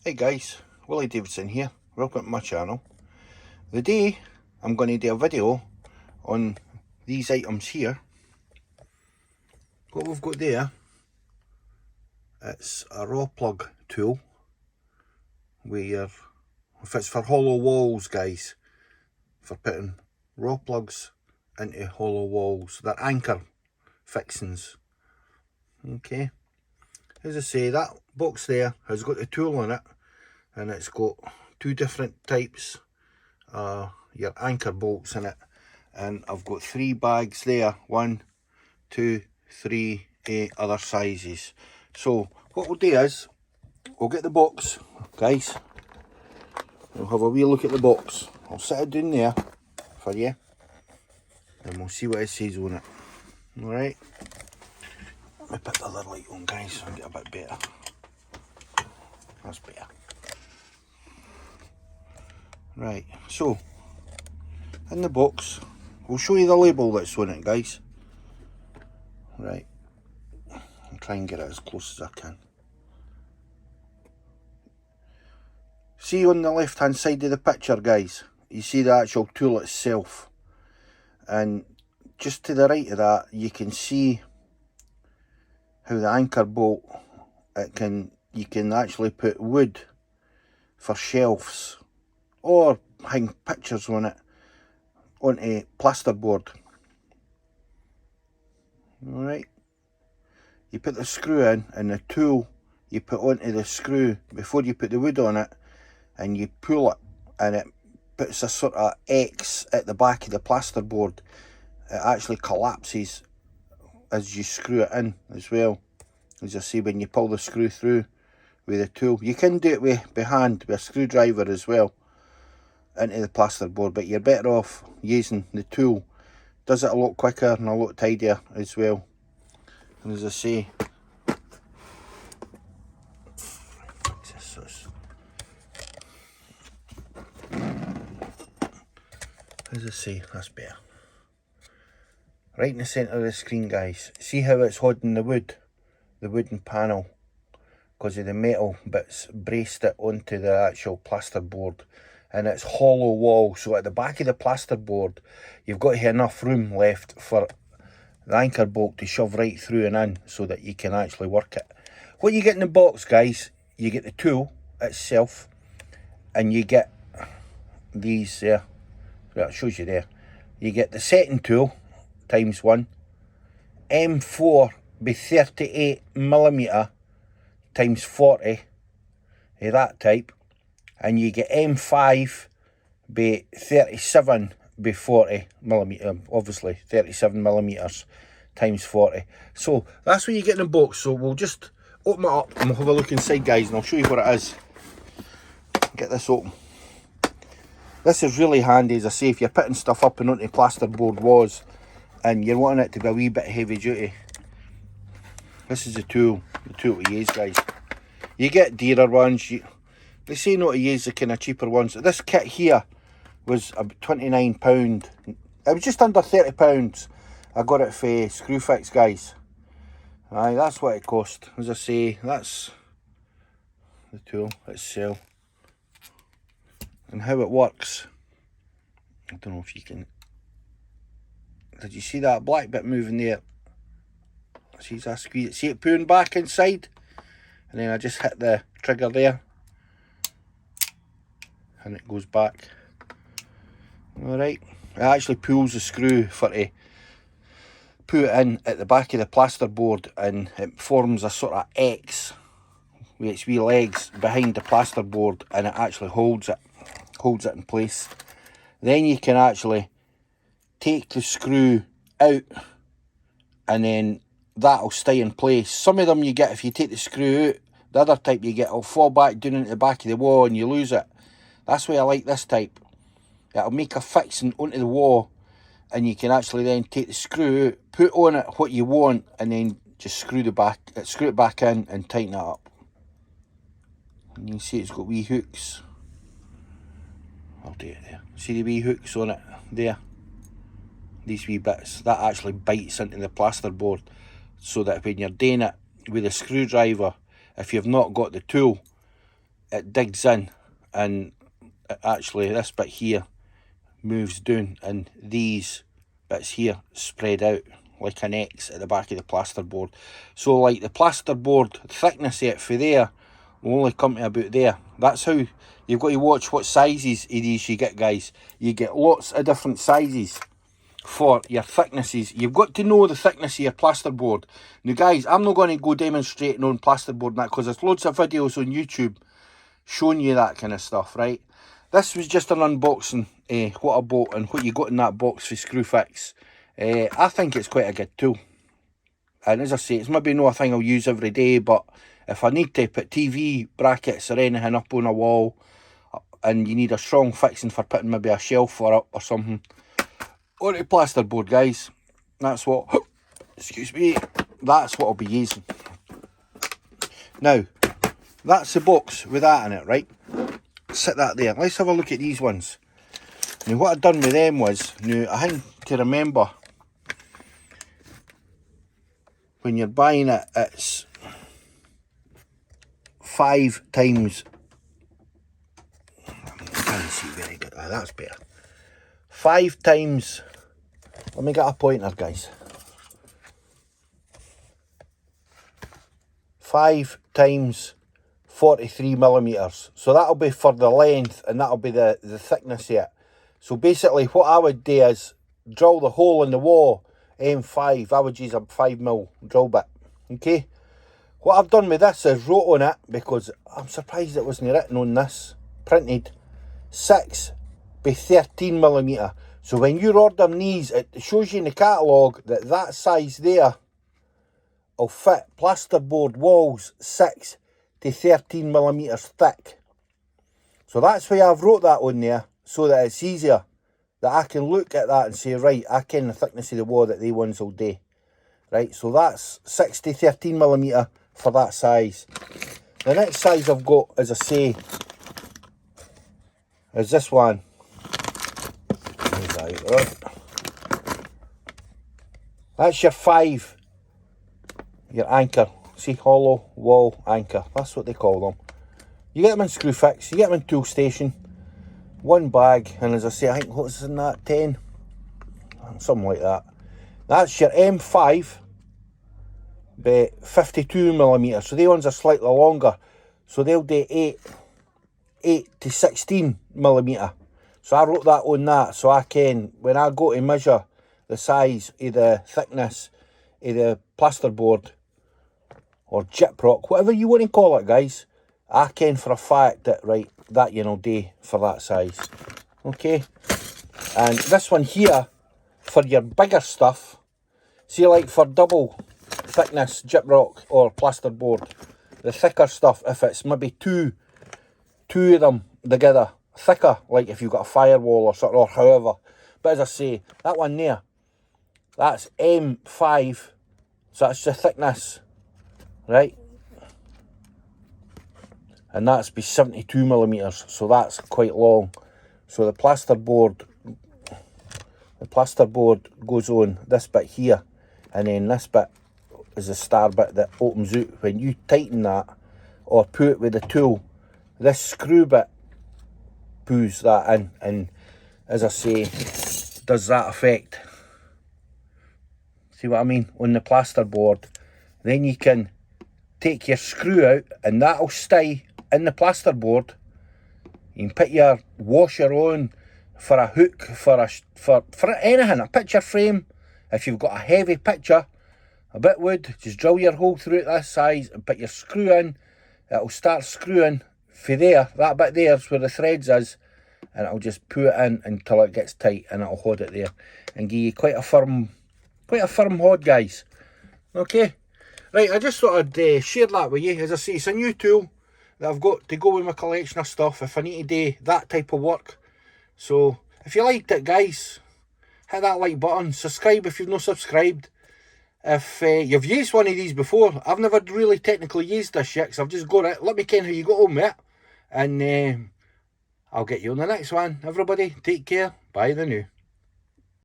Hey guys, Willie Davidson here, welcome to my channel. Today I'm going to do a video on these items here. What we've got there, it's a raw plug tool where if it's for hollow walls, guys, for putting raw plugs into hollow walls, they're anchor fixings. Okay, as I say, that box there has got the tool in it, and it's got two different types your anchor bolts in it, and I've got 3 bags there, 1, 2, 3, 8 other sizes. So what we'll do is we'll get the box, guys. We'll have a wee look at the box. I'll set it down there for you and we'll see what it says on it. Alright, let me put the other light on, guys, and get a bit better. That's better. Right, so in the box, we'll show you the label that's on it, guys. Right, I'll try and get it as close as I can. See on the left hand side of the picture, guys, you see the actual tool itself, and just to the right of that you can see how the anchor bolt, you can actually put wood for shelves or hang pictures on it onto plasterboard. Alright, you put the screw in, and the tool you put onto the screw before you put the wood on it, and you pull it, and it puts a sort of X at the back of the plasterboard. It actually collapses as you screw it in as well. As I say, when you pull the screw through with the tool, you can do it by hand with a screwdriver as well into the plasterboard, but you're better off using the tool. Does it a lot quicker and a lot tidier as well. And as I say, that's better. Right in the centre of the screen, guys, see how it's holding the wooden panel, because of the metal bits braced it onto the actual plasterboard, and it's hollow wall, so at the back of the plasterboard you've got to have enough room left for the anchor bolt to shove right through and in, so that you can actually work it. What you get in the box, guys, you get the tool itself, and you get these there. That shows you there. You get the setting tool times 1, M4 by 38mm times 40 of that type, and you get M5 by 37 by 40mm, obviously 37mm times 40. So that's what you get in the box. So we'll just open it up and we'll have a look inside, guys, and I'll show you what it is. Get this open. This is really handy, as I say, if you're putting stuff up and onto plasterboard walls and you're wanting it to be a wee bit heavy duty. This is the tool to use, guys. You get dearer ones, they say not to use the kind of cheaper ones. This kit here was about £29. It was just under £30. I got it for Screwfix, guys. Aye, that's what it cost. As I say, that's the tool itself. And how it works, I don't know if you can, did you see that black bit moving there? See, as I squeeze it, see it pulling back inside, and then I just hit the trigger there and it goes back. Alright, it actually pulls the screw for to put it in at the back of the plasterboard, and it forms a sort of X with its wee legs behind the plasterboard, and it actually holds it in place. Then you can actually take the screw out, and then that'll stay in place. Some of them you get, if you take the screw out, the other type you get, it'll fall back down into the back of the wall and you lose it. That's why I like this type. It'll make a fixing onto the wall, and you can actually then take the screw out, put on it what you want, and then just screw it back in and tighten it up. And you can see it's got wee hooks. I'll do it there. See the wee hooks on it there? These wee bits, that actually bites into the plasterboard, so that when you're doing it with a screwdriver, if you've not got the tool, it digs in, and actually this bit here moves down, and these bits here spread out like an X at the back of the plasterboard. So like the plasterboard thickness of it for there will only come to about there. That's how you've got to watch what sizes of these you get, guys. You get lots of different sizes for your thicknesses. You've got to know the thickness of your plasterboard. Now guys, I'm not going to go demonstrating on plasterboard and that, because there's loads of videos on YouTube showing you that kind of stuff, right? This was just an unboxing, what I bought and what you got in that box for Screwfix. I think it's quite a good tool. And as I say, it's maybe not a thing I'll use every day, but if I need to put TV brackets or anything up on a wall, and you need a strong fixing for putting maybe a shelf for up or something, or a plasterboard, guys, that's what, excuse me, that's what I'll be using. Now, that's the box with that in it, right? Sit that there. Let's have a look at these ones. Now, what I've done with them was, now I think to remember, when you're buying it, it's 5 times, I can't see very good, that's better. 5 times, let me get a pointer, guys. 5 times 43 millimeters. So that'll be for the length, and that'll be the thickness of it. So basically what I would do is drill the hole in the wall, M5. I would use a 5mm drill bit. Okay. What I've done with this is wrote on it, because I'm surprised it wasn't written on this, printed, 6 by 13mm. So when you're ordering these, it shows you in the catalogue that that size there will fit plasterboard walls 6 to 13mm thick. So that's why I've wrote that on there, so that it's easier, that I can look at that and say, right, I ken the thickness of the wall that they ones will do. Right, so that's 6 to 13mm for that size. The next size I've got, as I say, is this one. That's your 5, your anchor. See, hollow wall anchor. That's what they call them. You get them in Screwfix, you get them in Toolstation. One bag, and as I say, I think what's in that, 10? Something like that. That's your M5 by 52mm. So they ones are slightly longer. So they'll do 8 to 16mm. So I wrote that on that, so I can, when I go to measure the size of the thickness of the plasterboard or gyprock, whatever you want to call it, guys, I can for a fact that, right, that you know do for that size. Okay. And this one here, for your bigger stuff, see, like for double thickness gyprock or plasterboard, the thicker stuff, if it's maybe two of them together, thicker, like if you've got a firewall or something, or however. But as I say, that one there, that's M5, so that's the thickness, right? And that's be 72mm, so that's quite long. So the plasterboard goes on this bit here, and then this bit is the star bit that opens out. When you tighten that or put it with the tool, this screw bit pulls that in, and as I say, does that effect. See what I mean? On the plasterboard, then you can take your screw out, and that'll stay in the plasterboard. You can put your washer on for a hook, for anything, a picture frame. If you've got a heavy picture, a bit wood, just drill your hole through it this size and put your screw in. It'll start screwing for there. That bit there's where the threads is, and it'll just put it in until it gets tight, and it'll hold it there and give you quite a firm hold, guys. Okay, right, I just thought I'd share that with you. As I say, it's a new tool that I've got to go with my collection of stuff if I need to do that type of work. So if you liked it, guys, hit that like button, subscribe if you've not subscribed. If you've used one of these before, I've never really technically used this yet, because I've just got it. Let me ken how you got on with it, and I'll get you on the next one. Everybody, take care. Bye the new.